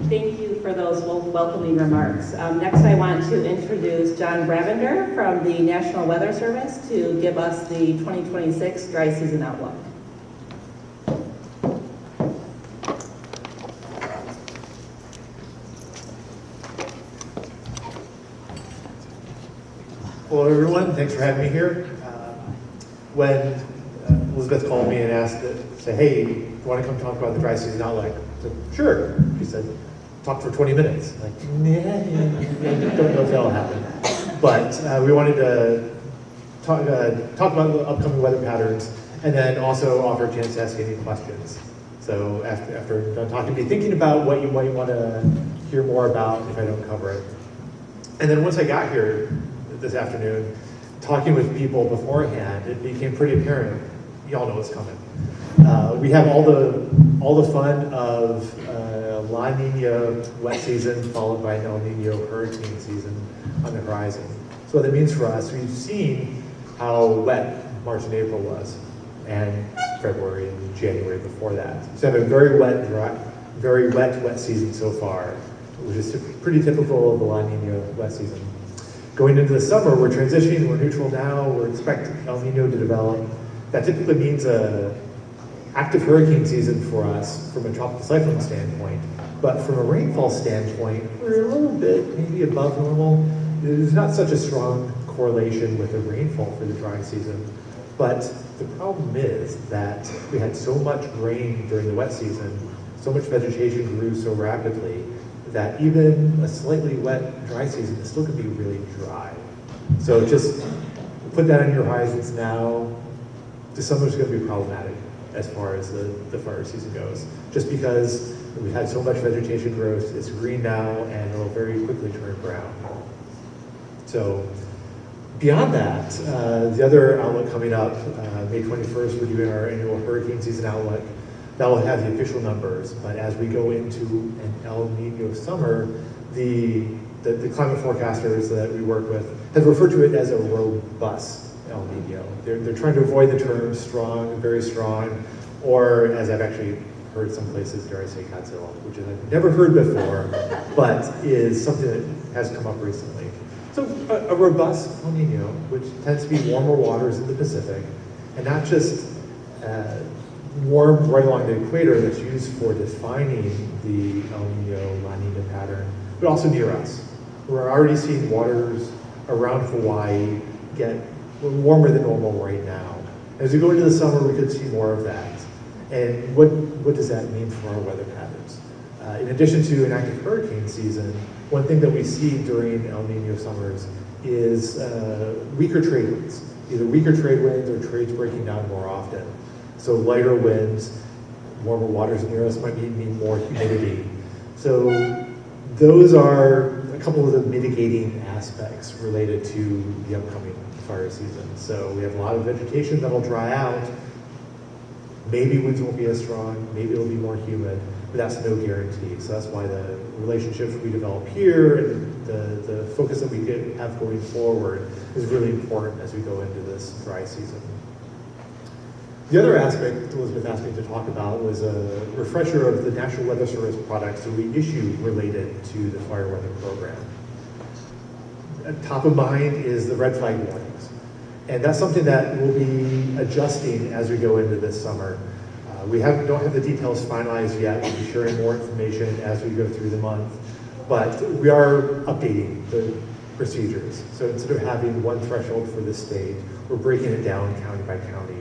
Thank you for those welcoming remarks. Next, I want to introduce John Bravender from the National Weather Service to give us the 2026 dry season outlook. Hello, everyone. Thanks for having me here. When Elizabeth called me and asked, said, "Hey, you want to come talk about the dry season outlook?" I said, "Sure." She said, "Talk for 20 minutes." I'm like, I don't know if that'll happen. But we wanted to talk about the upcoming weather patterns and then also offer a chance to ask any questions. So after done talking, be thinking about what you might want to hear more about if I don't cover it. And then once I got here this afternoon, talking with people beforehand, it became pretty apparent. Y'all know what's coming. We have all the fun of La Nina wet season followed by an El Nino hurricane season on the horizon. So what that means for us, we've seen how wet March and April was, and February and January before that. So we have a very wet season so far, which is pretty typical of the La Nina wet season. Going into the summer, we're transitioning, we're neutral now, we're expecting El Nino to develop. That typically means a active hurricane season for us from a tropical cyclone standpoint. But from a rainfall standpoint, we're a little bit maybe above normal. There's not such a strong correlation with the rainfall for the dry season. But the problem is that we had so much rain during the wet season, so much vegetation grew so rapidly, that even a slightly wet dry season is still going to be really dry. So just put that on your horizons now. The summer's going to be problematic as far as the fire season goes, just because we've had so much vegetation growth. It's green now, and it'll very quickly turn brown. So beyond that, the other outlook coming up, May 21st, we're doing our annual hurricane season outlook. That will have the official numbers, but as we go into an El Nino summer, the climate forecasters that we work with have referred to it as a robust El Nino. They're trying to avoid the term strong, very strong, or as I've actually heard some places, dare I say Godzilla, which I've never heard before, but is something that has come up recently. So a robust El Nino, which tends to be warmer waters in the Pacific, and not just warm right along the equator that's used for defining the El Nino, La Nina pattern, but also near us. We're already seeing waters around Hawaii get warmer than normal right now. As we go into the summer, we could see more of that. And what does that mean for our weather patterns? In addition to an active hurricane season, one thing that we see during El Nino summers is weaker trade winds. Either weaker trade winds or trades breaking down more often. So lighter winds, warmer waters near us might mean more humidity. So those are a couple of the mitigating aspects related to the upcoming fire season. So we have a lot of vegetation that'll dry out. Maybe winds won't be as strong, maybe it'll be more humid, but that's no guarantee. So that's why the relationships we develop here and the focus that we have going forward is really important as we go into this dry season. The other aspect Elizabeth asked me to talk about was a refresher of the National Weather Service products that we issue related to the fire weather program. Top of mind is the red flag warnings. And that's something that we'll be adjusting as we go into this summer. We don't have the details finalized yet. We'll be sharing more information as we go through the month. But we are updating the procedures. So instead of having one threshold for the state, we're breaking it down county by county.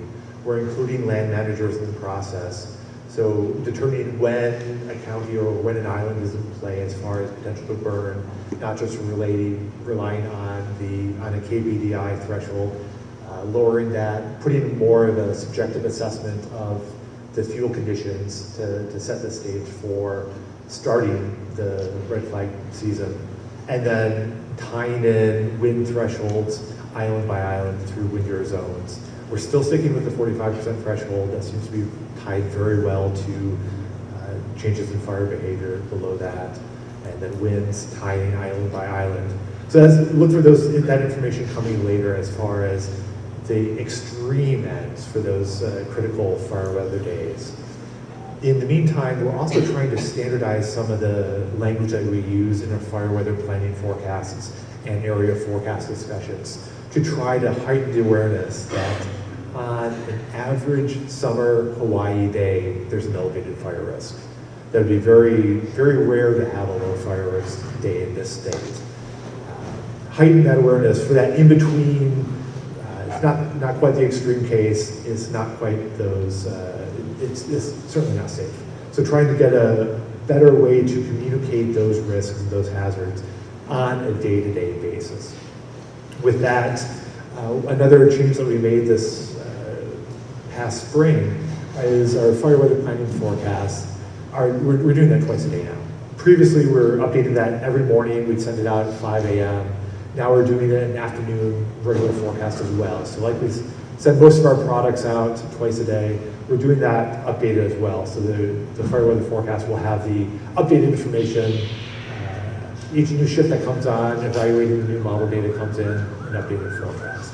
We're including land managers in the process. So determining when a county or when an island is in play as far as potential to burn, not just relying on a KBDI threshold, lowering that, putting more of a subjective assessment of the fuel conditions to set the stage for starting the red flag season, and then tying in wind thresholds island by island through windier zones. We're still sticking with the 45% threshold. That seems to be tied very well to changes in fire behavior below that, and then winds tying island by island. So look for that information coming later as far as the extreme ends for those critical fire weather days. In the meantime, we're also trying to standardize some of the language that we use in our fire weather planning forecasts and area forecast discussions to try to heighten the awareness that on an average summer Hawaii day, there's an elevated fire risk. That would be very, very rare to have a low fire risk day in this state. Heighten that awareness for that in-between, it's not quite the extreme case, it's not quite those, it's certainly not safe. So trying to get a better way to communicate those risks and those hazards on a day-to-day basis. With that, another change that we made this past spring is our fire weather planning forecasts. We're doing that twice a day now. Previously, we were updating that every morning. We'd send it out at 5 a.m. Now we're doing it in an afternoon regular forecast as well. So like we send most of our products out twice a day, we're doing that updated as well. So the fire weather forecast will have the updated information. Each new shift that comes on, evaluating the new model data comes in, an updated forecast.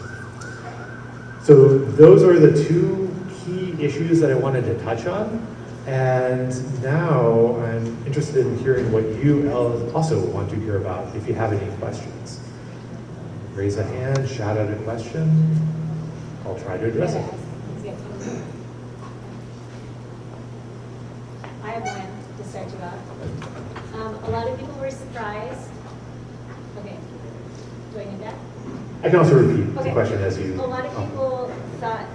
So those are the two key issues that I wanted to touch on. And now I'm interested in hearing what you also want to hear about if you have any questions. Raise a hand, shout out a question. I'll try to address it. I have one to start you off. A lot of people were surprised. Okay, do I need that? I can also repeat the Okay. question as you. A lot of people thought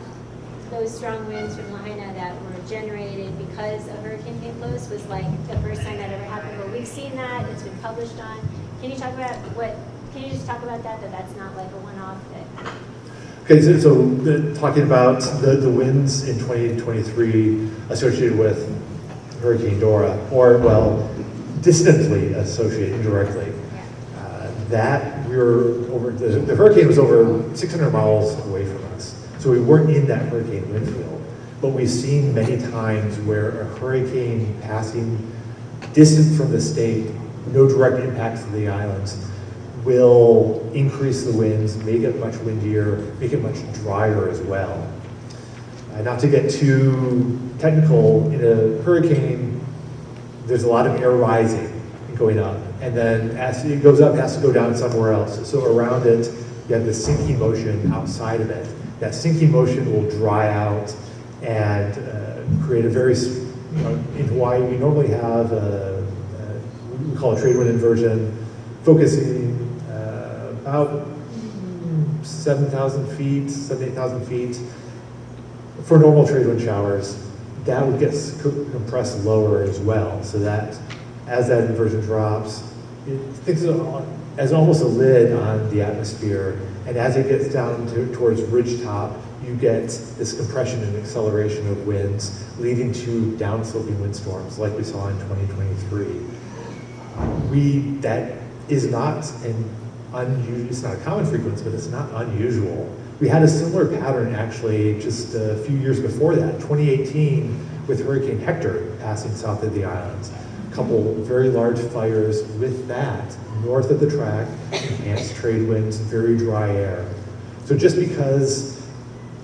those strong winds from Lahaina that were generated because of Hurricane Nicholas was like the first time that ever happened. But we've seen that, it's been published on. Can you talk about can you just talk about that that's not like a one-off that? Okay, so talking about the winds in 2023 associated with Hurricane Dora, or well, distantly associated, indirectly. That we were over, the hurricane was over 600 miles away from us. So we weren't in that hurricane wind field. But we've seen many times where a hurricane passing distant from the state, no direct impacts to the islands, will increase the winds, make it much windier, make it much drier as well. Not to get too technical, in a hurricane, there's a lot of air rising and going up. And then as it goes up, it has to go down somewhere else. So around it, you have the sinking motion outside of it. That sinking motion will dry out and create a very, in Hawaii, we normally have we call a trade wind inversion, focusing about 7,000 feet, 8,000 feet. For normal trade wind showers, that would get compressed lower as well, so that as that inversion drops, it thinks as almost a lid on the atmosphere, and as it gets down towards ridgetop, you get this compression and acceleration of winds, leading to downsloping windstorms like we saw in 2023. That is not an unusual, it's not a common frequency, but it's not unusual. We had a similar pattern actually just a few years before that, 2018, with Hurricane Hector passing south of the islands. A couple very large fires with that, north of the track, enhanced trade winds, very dry air. So just because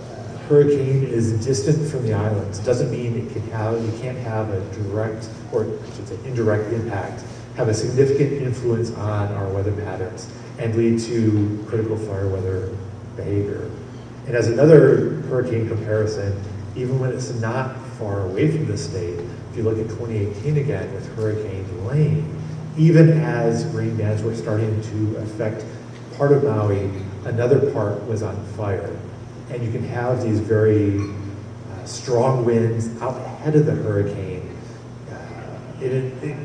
a hurricane is distant from the islands doesn't mean you can't have a direct, or I should say indirect impact, have a significant influence on our weather patterns and lead to critical fire weather behavior. And as another hurricane comparison, even when it's not far away from the state, if you look at 2018 again with Hurricane Lane, even as rain bands were starting to affect part of Maui, another part was on fire. And you can have these very strong winds out ahead of the hurricane.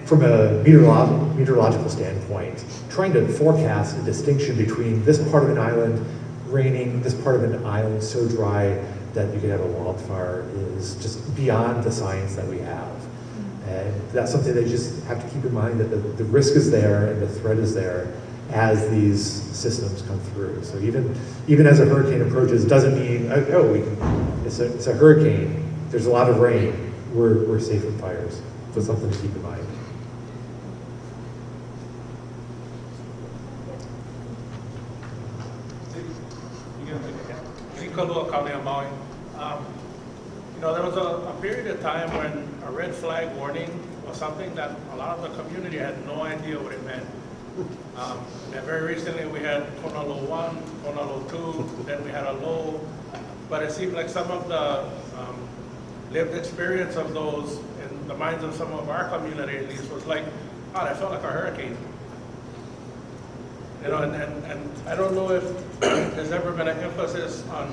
From a meteorological standpoint, trying to forecast a distinction between this part of an island raining, this part of an island so dry that you could have a wildfire is just beyond the science that we have. And that's something that you just have to keep in mind, that the risk is there and the threat is there as these systems come through. So even as a hurricane approaches, doesn't mean, it's a hurricane, there's a lot of rain, we're safe from fires. So something to keep in mind. There was a period of time when a red flag warning was something that a lot of the community had no idea what it meant. And very recently we had tornado 1, tornado 2, then we had a low, but it seemed like some of the lived experience of those in the minds of some of our community at least was like, oh, that felt like a hurricane. You know, and I don't know if there's ever been an emphasis on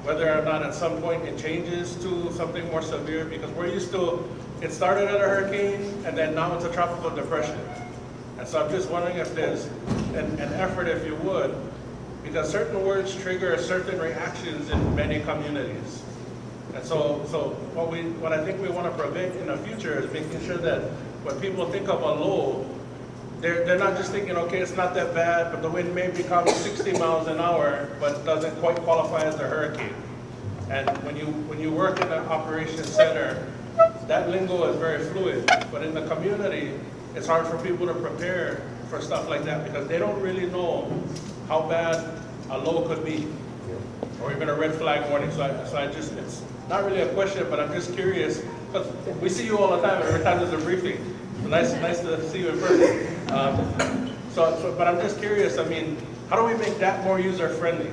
whether or not at some point it changes to something more severe, because we're used to, it started at a hurricane and then now it's a tropical depression. And so I'm just wondering if there's an effort, if you would, because certain words trigger certain reactions in many communities. And so what I think we want to prevent in the future is making sure that when people think of a low, they're not just thinking, okay, it's not that bad, but the wind may become 60 miles an hour, but doesn't quite qualify as a hurricane. And when you work in an operations center, that lingo is very fluid. But in the community, it's hard for people to prepare for stuff like that because they don't really know how bad a low could be, or even a red flag warning. So I just, it's not really a question, but I'm just curious, because we see you all the time, every time there's a briefing. Nice to see you in person. But I'm just curious, I mean, how do we make that more user-friendly?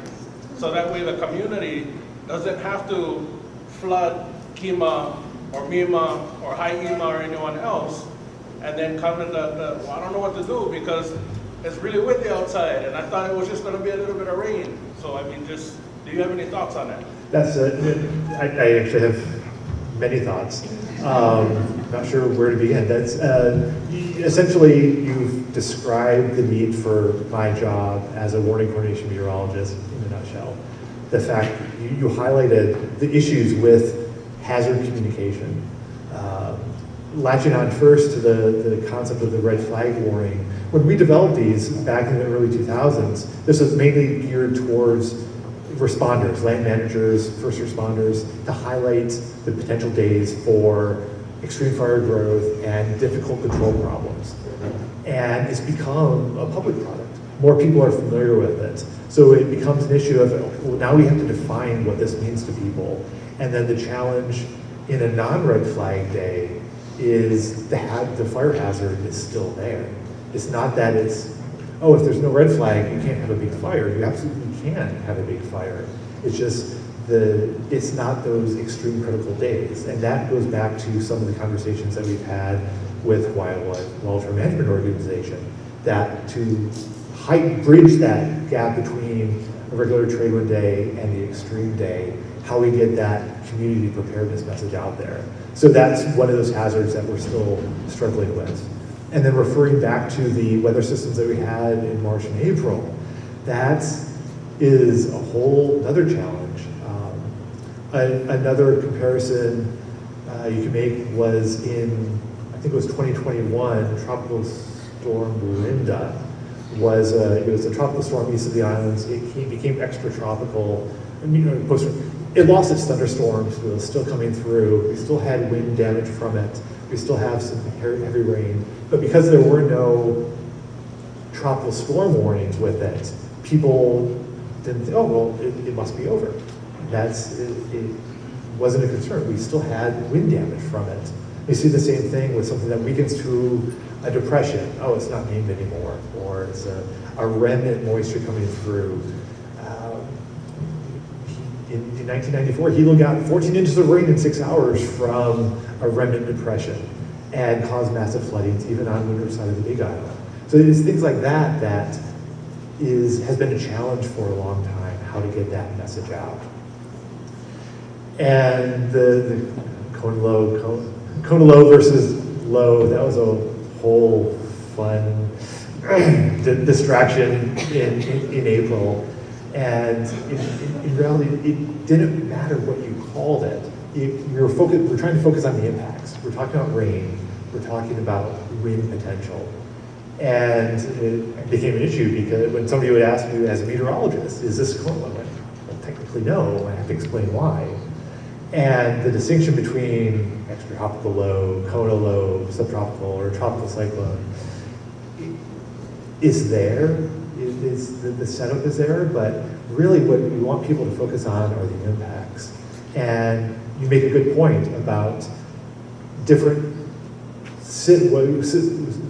So that way the community doesn't have to flood Kima or Mima or Haiʻima or anyone else, and then come in well, I don't know what to do because it's really windy outside, and I thought it was just going to be a little bit of rain. So, I mean, just, do you have any thoughts on that? That's I actually have many thoughts. Not sure where to begin. That's essentially, you've described the need for my job as a warning coordination meteorologist in a nutshell. The fact you highlighted the issues with hazard communication. Latching on first to the concept of the red flag warning. When we developed these back in the early 2000s, this was mainly geared towards responders, land managers, first responders, to highlight the potential days for extreme fire growth and difficult control problems. And it's become a public product. More people are familiar with it. So it becomes an issue of, well, now we have to define what this means to people. And then the challenge in a non-red flag day is the fire hazard is still there. It's not that it's, oh, if there's no red flag, you can't have a big fire. You absolutely can have a big fire. It's just it's not those extreme critical days. And that goes back to some of the conversations that we've had with Hawaiʻi Wildfire Management Organization, that to bridge that gap between a regular trade wind day and the extreme day, how we get that community preparedness message out there. So that's one of those hazards that we're still struggling with. And then referring back to the weather systems that we had in March and April, that is a whole other challenge. Another comparison you can make was in, I think it was 2021, Tropical Storm Linda it was a tropical storm east of the islands. It became extratropical. It lost its thunderstorms, but it was still coming through. We still had wind damage from it. We still have some heavy rain. But because there were no tropical storm warnings with it, people didn't think, oh, well, it must be over. It wasn't a concern. We still had wind damage from it. You see the same thing with something that weakens to a depression. Oh, it's not named anymore. Or it's a remnant moisture coming through. In 1994, Hilo got 14 inches of rain in 6 hours from a remnant depression and caused massive floodings, even on the winter side of the Big Island. So it's things like that that has been a challenge for a long time, how to get that message out. And the Kona low versus low, that was a whole fun distraction in April. And in reality, it didn't matter what you called it. We're trying to focus on the impacts. We're talking about rain. We're talking about wind potential. And it became an issue because when somebody would ask me as a meteorologist, is this Kona low? Well, technically no, I have to explain why. And the distinction between extratropical low, Kona low, subtropical, or tropical cyclone is there. The setup is there, but really what we want people to focus on are the impacts. And you make a good point about different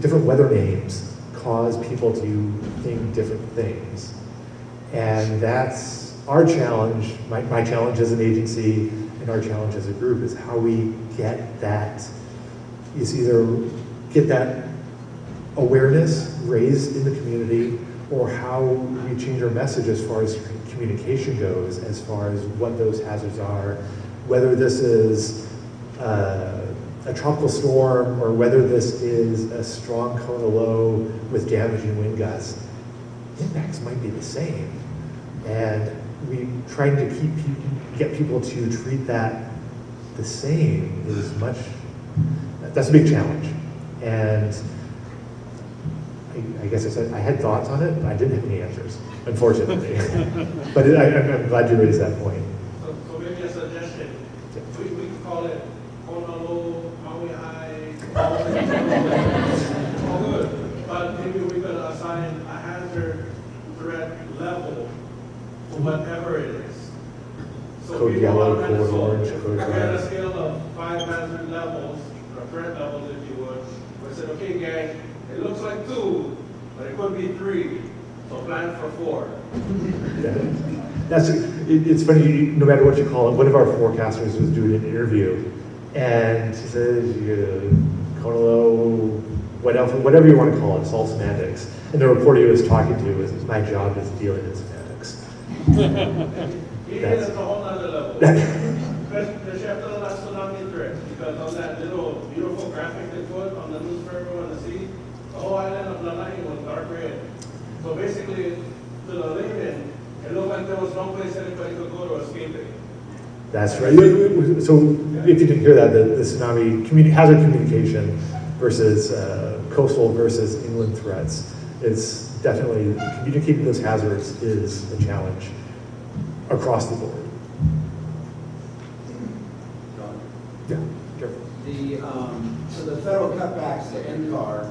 different weather names cause people to think different things. And that's our challenge, my challenge as an agency and our challenge as a group is how we get that, is either get that awareness raised in the community or how we change our message as far as communication goes, as far as what those hazards are, whether this is a tropical storm or whether this is a strong cone of low with damaging wind gusts. Impacts might be the same. And we trying to get people to treat that the same is that's a big challenge. And I guess I said I had thoughts on it, but I didn't have any answers, unfortunately. But I'm glad you raised that point. So maybe a suggestion, we can call it Honolulu, Hawaiʻi, all good. But maybe we could assign a hazard threat level for whatever it is. So Code people yellow, are code so orange, if code we had a red. scale of 5 hazard levels, or threat levels if you would, we said, okay gang, it looks like 2, but it could be 3, so plan for 4. Yeah. It's funny, no matter what you call it, one of our forecasters was doing an interview, and he says, Konolo, whatever you want to call it, it's all semantics. And the reporter he was talking to was, my job is dealing in semantics. It's a whole other level. The chapter of that tsunami threat, because on that little beautiful graphic they put on the newspaper on the sea, the whole island of Lanai was dark red. So basically, to the layman, it looked like there was no place anybody could go to escape it. That's right. So if you didn't hear that, the tsunami hazard communication versus coastal versus inland threats, it's definitely communicating those hazards is a challenge across the board. Yeah, sure. So the federal cutbacks to NCAR,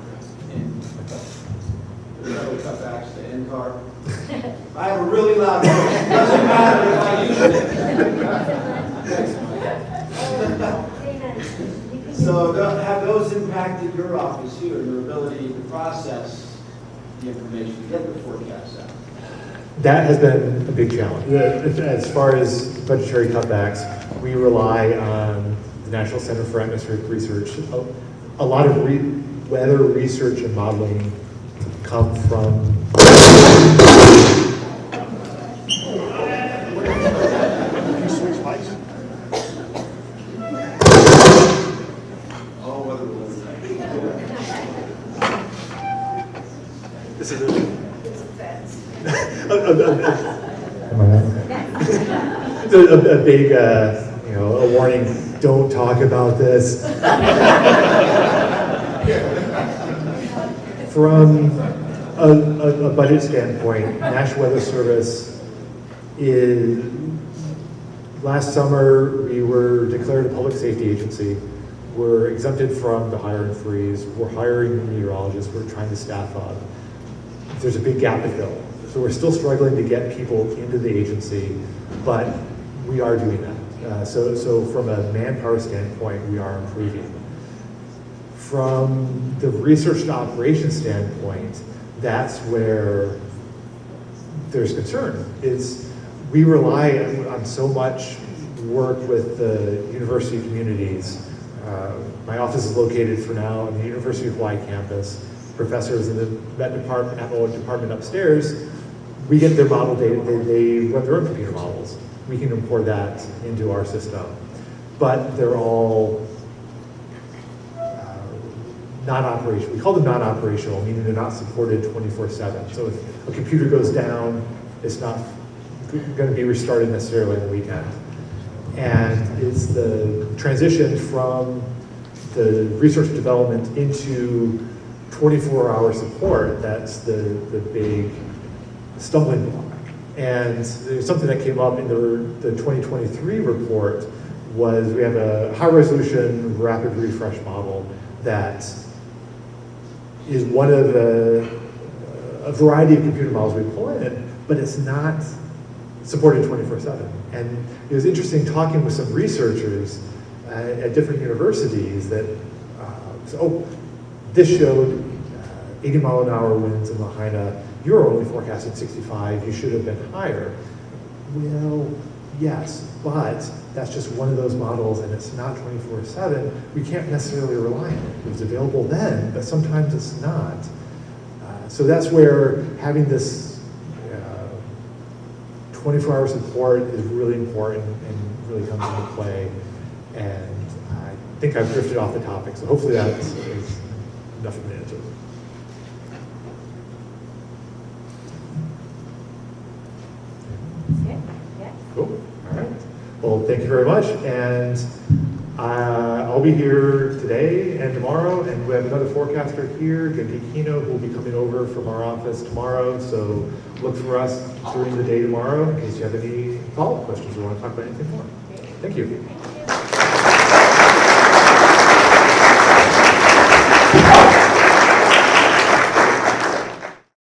I have a really loud voice. It doesn't matter if I use it. So have those impacted your office here, your ability to process the information, get the forecasts out? That has been a big challenge. As far as budgetary cutbacks, we rely on the National Center for Atmospheric Research. A lot of weather research and modeling come from this is a big, a warning, don't talk about this. From a budget standpoint, National Weather Service last summer, we were declared a public safety agency. We're exempted from the hiring freeze. We're hiring meteorologists. We're trying to staff up. There's a big gap to fill. So we're still struggling to get people into the agency, but we are doing that. So from a manpower standpoint, we are improving. From the research to operations standpoint, that's where there's concern. We rely on so much work with the university communities. My office is located for now on the University of Hawaii campus. Professors in the Met Department, NOAA department upstairs, we get their model data, they run their own computer models. We can import that into our system. But they're all non-operational. We call them non-operational, meaning they're not supported 24/7. So if a computer goes down, it's not going to be restarted necessarily on the weekend. And it's the transition from the research and development into 24-hour support that's the big stumbling block. And there's something that came up in the 2023 report was we have a high-resolution rapid refresh model that is one of a variety of computer models we pull in, but it's not supported 24/7. And it was interesting talking with some researchers. at different universities that, this showed 80-mile-an-hour winds in Lahaina. You're only forecasting 65. You should have been higher. Well, yes, but that's just one of those models, and it's not 24/7. We can't necessarily rely on it. It was available then, but sometimes it's not. So that's where having this 24-hour support is really important and really comes into play. And I think I've drifted off the topic, so hopefully that is enough of an answer. Cool. All right. Well, thank you very much. And I'll be here today and tomorrow, and we have another forecaster here, J.D. Kino, who will be coming over from our office tomorrow. So look for us during the day tomorrow in case you have any follow-up questions or want to talk about anything more. Thank you.